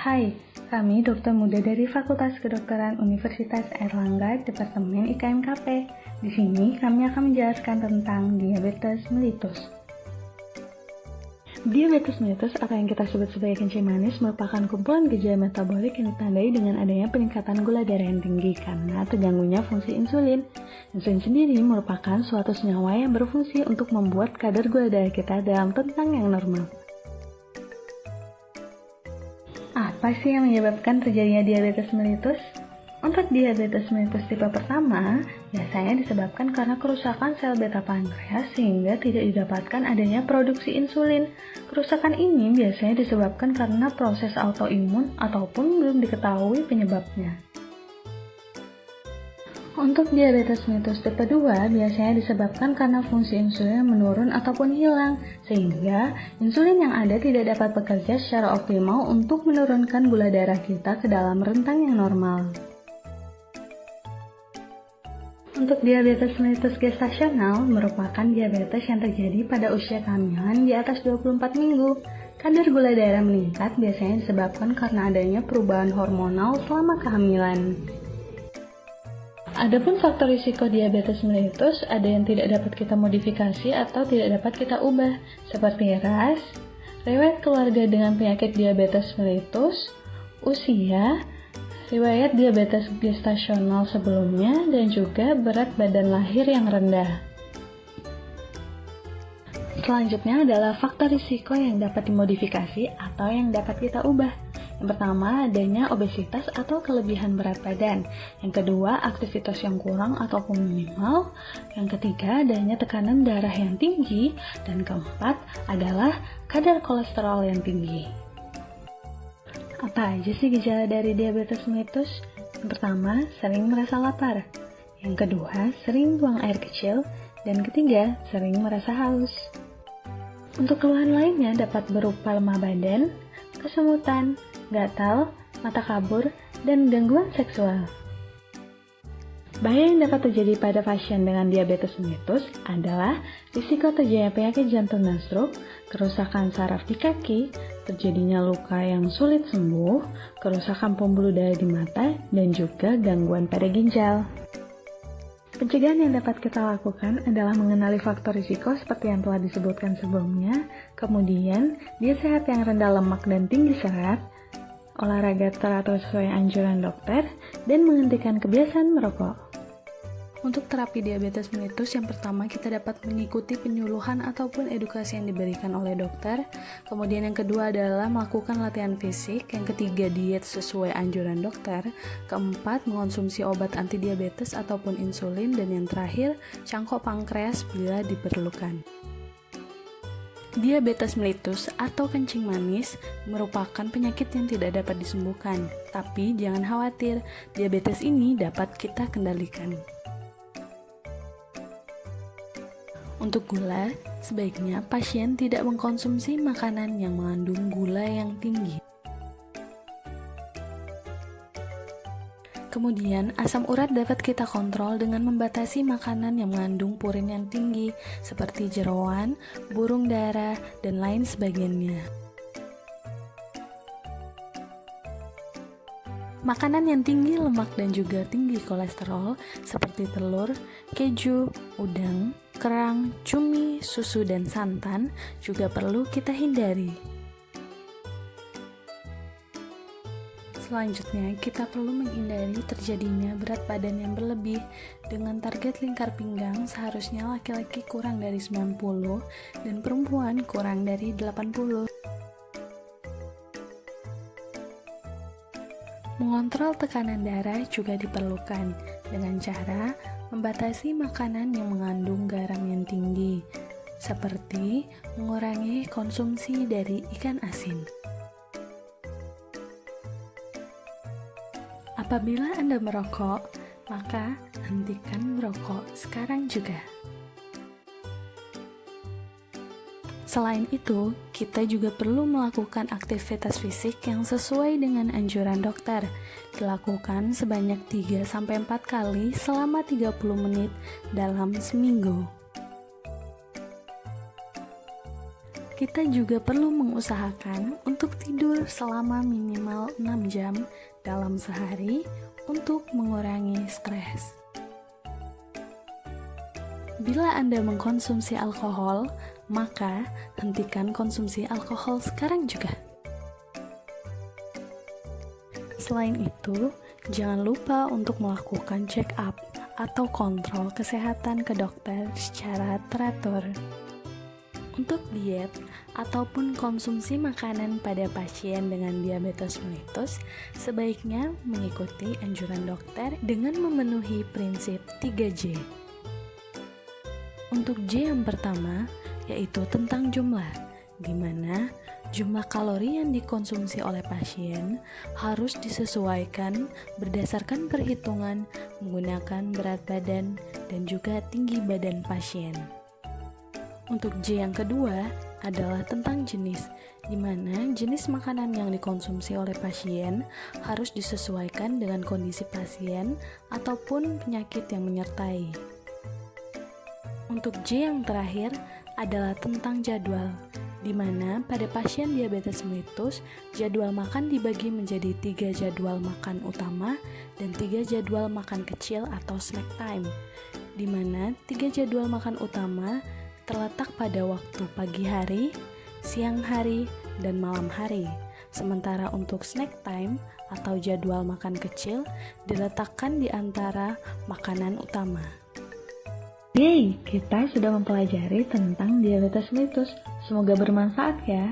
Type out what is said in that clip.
Hai, kami dokter muda dari Fakultas Kedokteran Universitas Airlangga, Departemen IKMKP. Di sini kami akan menjelaskan tentang diabetes mellitus. Diabetes mellitus atau yang kita sebut sebagai kencing manis merupakan kumpulan gejala metabolik yang ditandai dengan adanya peningkatan gula darah yang tinggi karena terganggunya fungsi insulin. Insulin sendiri merupakan suatu senyawa yang berfungsi untuk membuat kadar gula darah kita dalam rentang yang normal. Apa sih yang menyebabkan terjadinya diabetes mellitus? Untuk diabetes mellitus tipe pertama, biasanya disebabkan karena kerusakan sel beta pankreas sehingga tidak didapatkan adanya produksi insulin. Kerusakan ini biasanya disebabkan karena proses autoimun ataupun belum diketahui penyebabnya. Untuk diabetes mellitus tipe 2 biasanya disebabkan karena fungsi insulin menurun ataupun hilang, sehingga insulin yang ada tidak dapat bekerja secara optimal untuk menurunkan gula darah kita ke dalam rentang yang normal. Untuk diabetes mellitus gestasional merupakan diabetes yang terjadi pada usia kehamilan di atas 24 minggu. Kadar gula darah meningkat biasanya disebabkan karena adanya perubahan hormonal selama kehamilan. Adapun faktor risiko diabetes mellitus ada yang tidak dapat kita modifikasi atau tidak dapat kita ubah, seperti ras, riwayat keluarga dengan penyakit diabetes mellitus, usia, riwayat diabetes gestasional sebelumnya, dan juga berat badan lahir yang rendah. Selanjutnya adalah faktor risiko yang dapat dimodifikasi atau yang dapat kita ubah. Yang pertama, adanya obesitas atau kelebihan berat badan. Yang kedua, aktivitas yang kurang ataupun minimal. Yang ketiga, adanya tekanan darah yang tinggi. Dan keempat, adalah kadar kolesterol yang tinggi. Apa aja sih gejala dari diabetes mellitus? Yang pertama, sering merasa lapar. Yang kedua, sering buang air kecil. Dan ketiga, sering merasa haus. Untuk keluhan lainnya dapat berupa lemah badan, kesemutan, gatal, mata kabur, dan gangguan seksual. Bahaya yang dapat terjadi pada pasien dengan diabetes mellitus adalah risiko terjadinya penyakit jantung dan stroke, kerusakan saraf di kaki, terjadinya luka yang sulit sembuh, kerusakan pembuluh darah di mata, dan juga gangguan pada ginjal. Pencegahan yang dapat kita lakukan adalah mengenali faktor risiko seperti yang telah disebutkan sebelumnya, kemudian diet sehat yang rendah lemak dan tinggi serat, olahraga teratur sesuai anjuran dokter, dan menghentikan kebiasaan merokok. Untuk terapi diabetes mellitus, yang pertama kita dapat mengikuti penyuluhan ataupun edukasi yang diberikan oleh dokter. Kemudian yang kedua adalah melakukan latihan fisik. Yang ketiga, diet sesuai anjuran dokter. Keempat, mengonsumsi obat antidiabetes ataupun insulin. Dan yang terakhir, cangkok pankreas bila diperlukan. Diabetes mellitus atau kencing manis merupakan penyakit yang tidak dapat disembuhkan. Tapi jangan khawatir, diabetes ini dapat kita kendalikan. Untuk gula, sebaiknya pasien tidak mengkonsumsi makanan yang mengandung gula yang tinggi. Kemudian, asam urat dapat kita kontrol dengan membatasi makanan yang mengandung purin yang tinggi, seperti jeroan, burung dara, dan lain sebagainya. Makanan yang tinggi lemak dan juga tinggi kolesterol, seperti telur, keju, udang, kerang, cumi, susu, dan santan juga perlu kita hindari. Selanjutnya, kita perlu menghindari terjadinya berat badan yang berlebih dengan target lingkar pinggang seharusnya laki-laki kurang dari 90 dan perempuan kurang dari 80. Mengontrol tekanan darah juga diperlukan dengan cara membatasi makanan yang mengandung garam yang tinggi, seperti mengurangi konsumsi dari ikan asin. Apabila Anda merokok, maka hentikan merokok sekarang juga. Selain itu, kita juga perlu melakukan aktivitas fisik yang sesuai dengan anjuran dokter. Dilakukan sebanyak 3-4 kali selama 30 menit dalam seminggu. Kita juga perlu mengusahakan untuk tidur selama minimal 6 jam dalam sehari untuk mengurangi stres. Bila Anda mengkonsumsi alkohol, maka hentikan konsumsi alkohol sekarang juga. Selain itu, jangan lupa untuk melakukan check up atau kontrol kesehatan ke dokter secara teratur. Untuk diet ataupun konsumsi makanan pada pasien dengan diabetes mellitus, sebaiknya mengikuti anjuran dokter dengan memenuhi prinsip 3J. Untuk J yang pertama, yaitu tentang jumlah, di mana jumlah kalori yang dikonsumsi oleh pasien harus disesuaikan berdasarkan perhitungan menggunakan berat badan dan juga tinggi badan pasien. Untuk J yang kedua adalah tentang jenis, di mana jenis makanan yang dikonsumsi oleh pasien harus disesuaikan dengan kondisi pasien ataupun penyakit yang menyertai. Untuk J yang terakhir adalah tentang jadwal, di mana pada pasien diabetes mellitus, jadwal makan dibagi menjadi 3 jadwal makan utama dan 3 jadwal makan kecil atau snack time, di mana 3 jadwal makan utama terletak pada waktu pagi hari, siang hari, dan malam hari. Sementara untuk snack time atau jadwal makan kecil diletakkan di antara makanan utama. Yeay, kita sudah mempelajari tentang diabetes mellitus. Semoga bermanfaat ya.